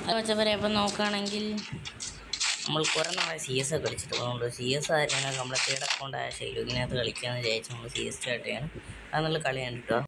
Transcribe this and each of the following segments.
അത് വെച്ചവരെ അപ്പം നോക്കുകയാണെങ്കിൽ നമ്മൾ കുറേ നാളെ സി എസ് ഒക്കെ കളിച്ചിട്ട് അതുകൊണ്ട് സി എസ് ആയിരുന്നു നമ്മളെ തേർഡ് അക്കൗണ്ടായ ഷെയ്ലുകിനകത്ത് കളിക്കാമെന്ന് വിചാരിച്ചു നമ്മൾ സി എസ് സ്റ്റാർട്ട് ചെയ്യണം. അത് നല്ല കളിയാണ് കേട്ടോ.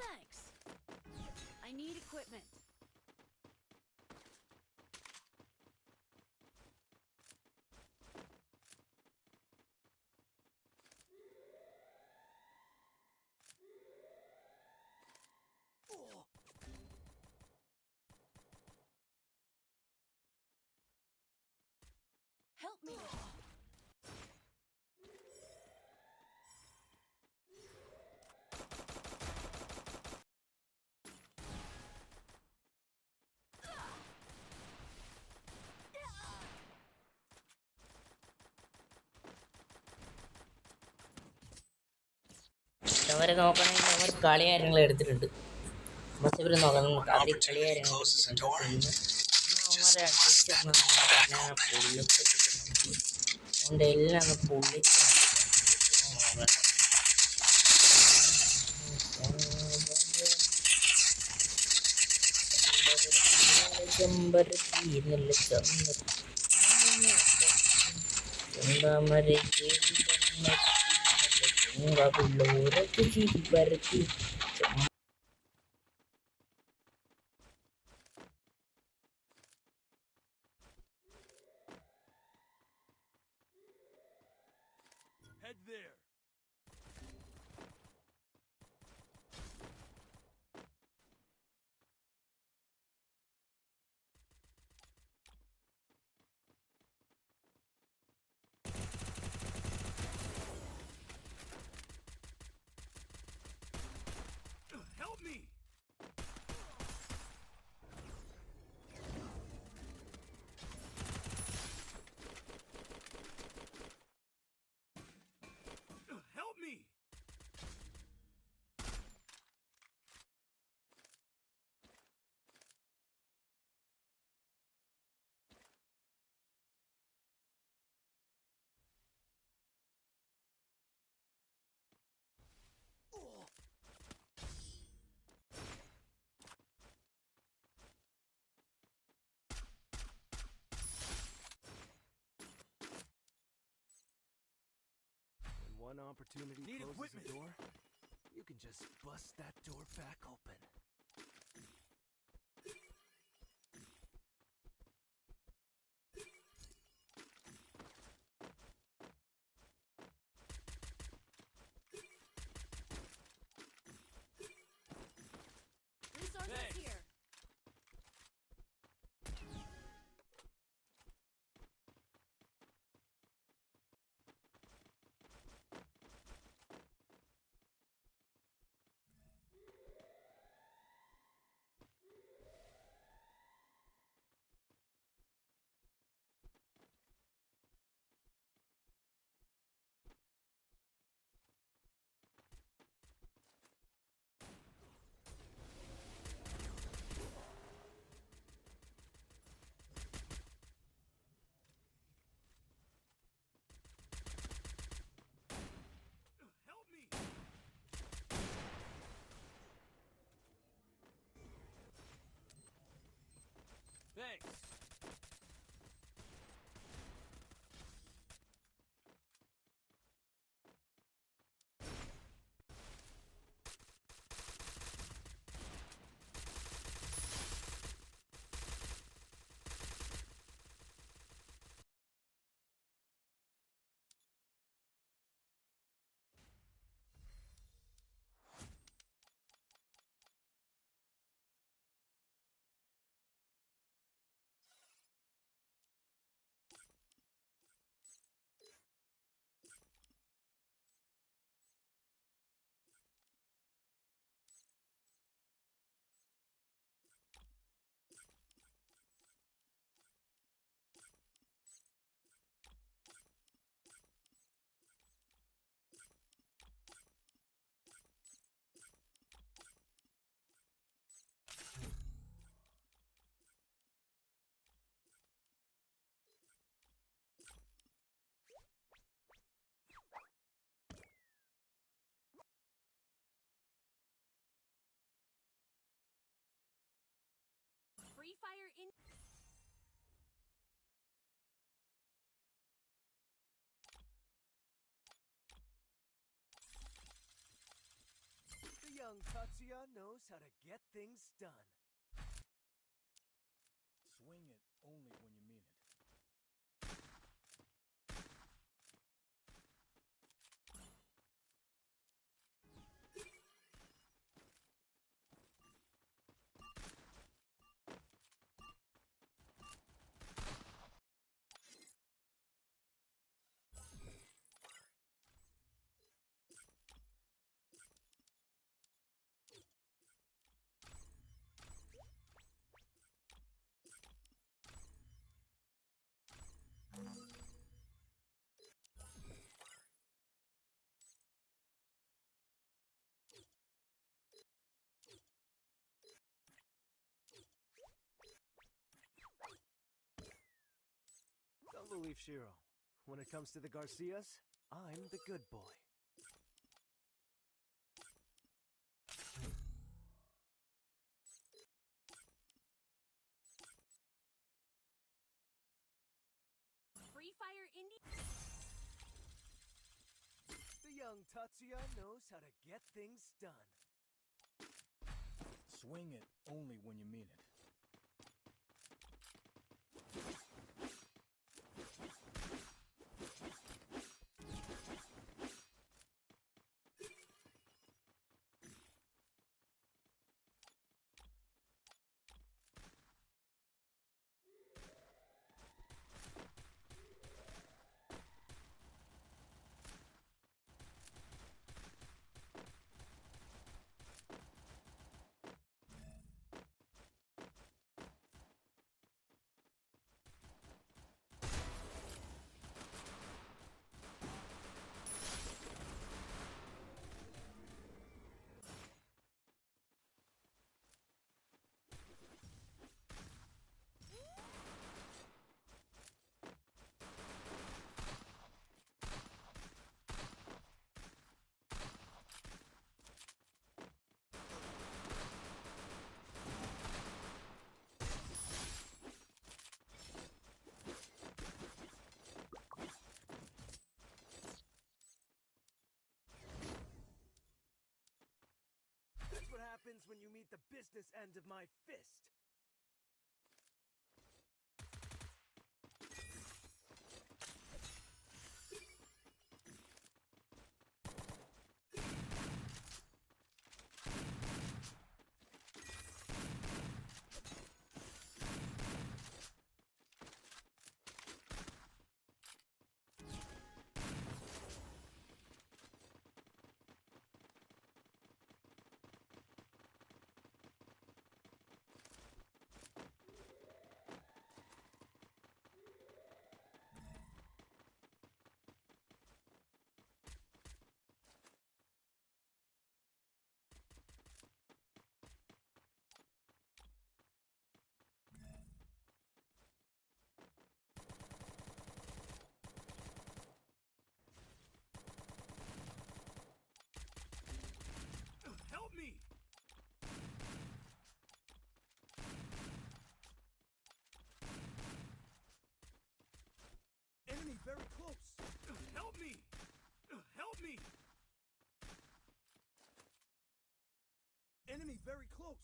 Thanks. I need equipment. Help me. അവരെ നോക്കണമെങ്കിൽ അവർ കളി കാര്യങ്ങൾ എടുത്തിട്ടുണ്ട്. പക്ഷെ ഇവർ നോക്കണം ആദ്യം കളി കാര്യങ്ങൾ എടുത്തിട്ടുണ്ട്. പിന്നെ അവരെ പൊള്ളിച്ച് അതുകൊണ്ട് എല്ലാം ഒന്ന് പൊള്ളിച്ച് ചെമ്പരത്തി നല്ല ചെമ്പരത്തി ചിരിപ്പരത്തി. Head there. Help me. Help me. One opportunity closes a door, you can just bust that door back open. Resources here. in. The young Tatsuya knows how to get things done. Swing it only when you mean it. Don't believe Shiro. When it comes to the Garcias, I'm the good boy. Free Fire Indie. The young Tatsuya knows how to get things done. Swing it only when you mean it. That's what happens when you meet the business end of my fist. Help me! Enemy very close. Help me! Help me! Enemy very close.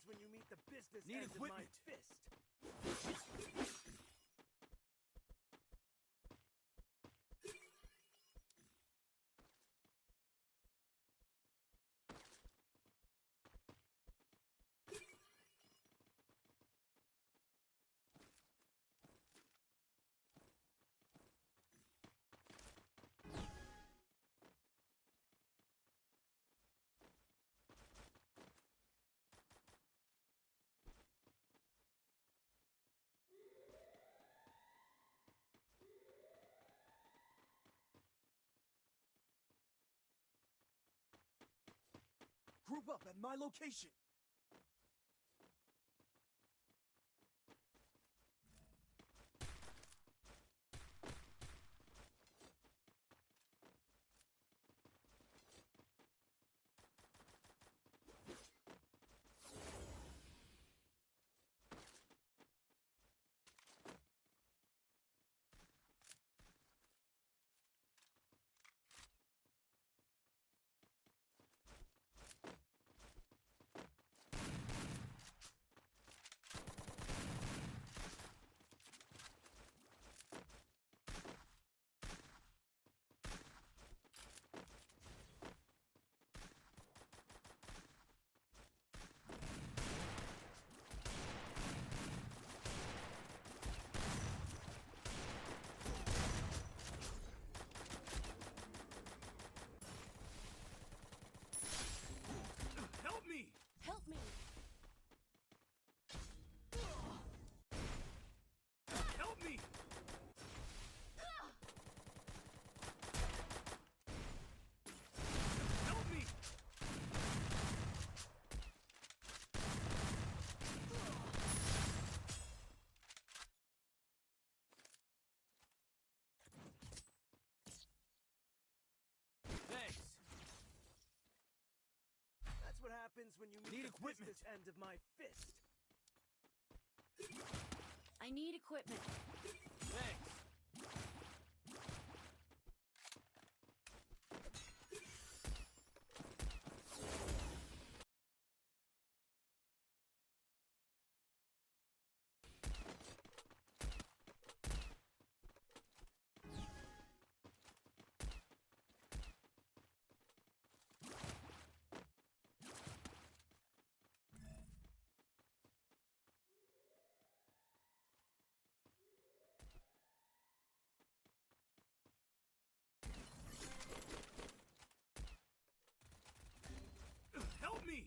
when you meet the business Need end of my equipment. fist. Group up at my location. Help me! Help me! Help me! Help me! Thanks. That's what happens when you meet Need the equipment. business end of my fist. I need equipment. Thanks. Help me!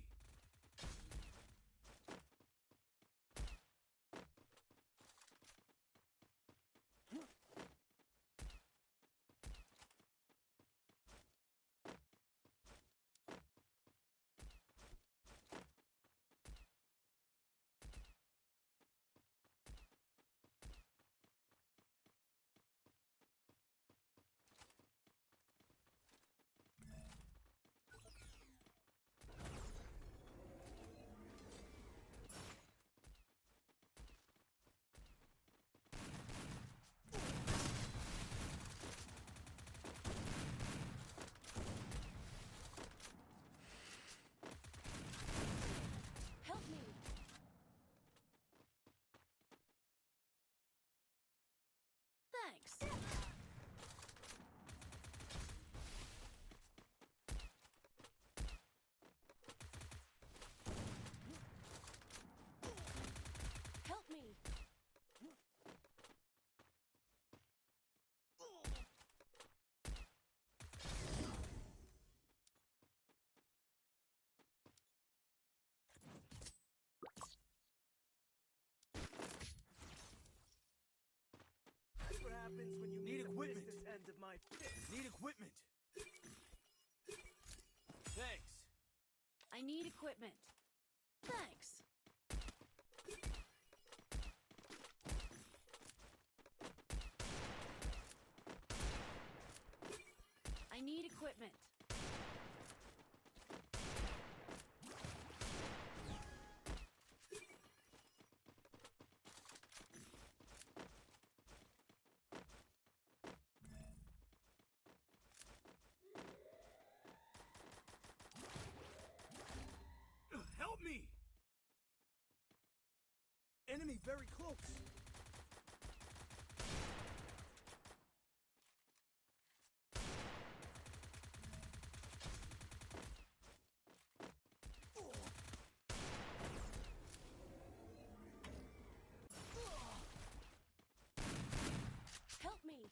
Help me! Thanks. Help me! That's what happens when you Need meet the equipment. business end of my fist. Need equipment. Thanks. I need equipment. Thanks. I need equipment. Help me! very close. Help me.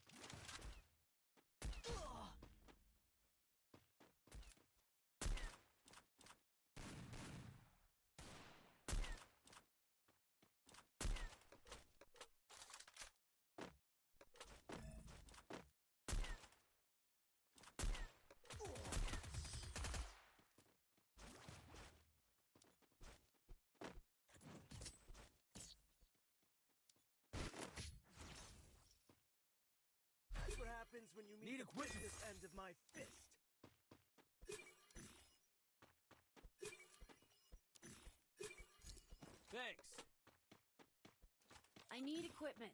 That's what happens when you meet the business end of my fist. Thanks. I need equipment.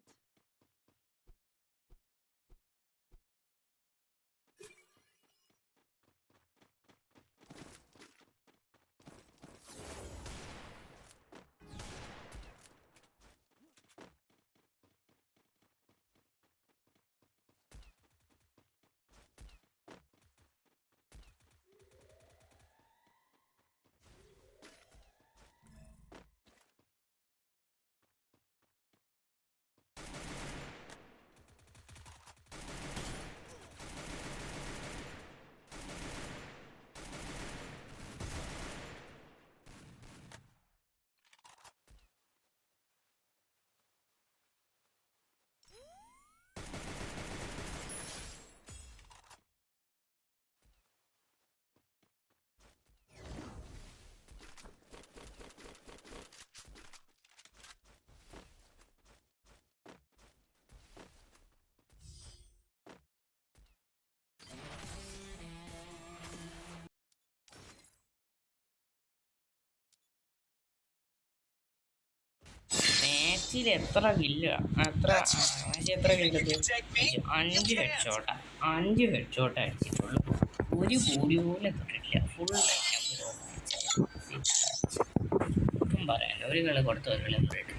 മാച്ചിൽ എത്ര കില്ല എത്ര match എത്ര കില്ലത് 5 head ഷോട്ടാ 5 head shot അടിച്ചിട്ടുള്ളൂ. ഒരു body പോലും തൊട്ടിട്ടില്ല. Full ഒട്ടും പറയാനില്ല. ഒരു കളി കൊടുത്ത് ഒരു കളി തൊട്ടിട്ട്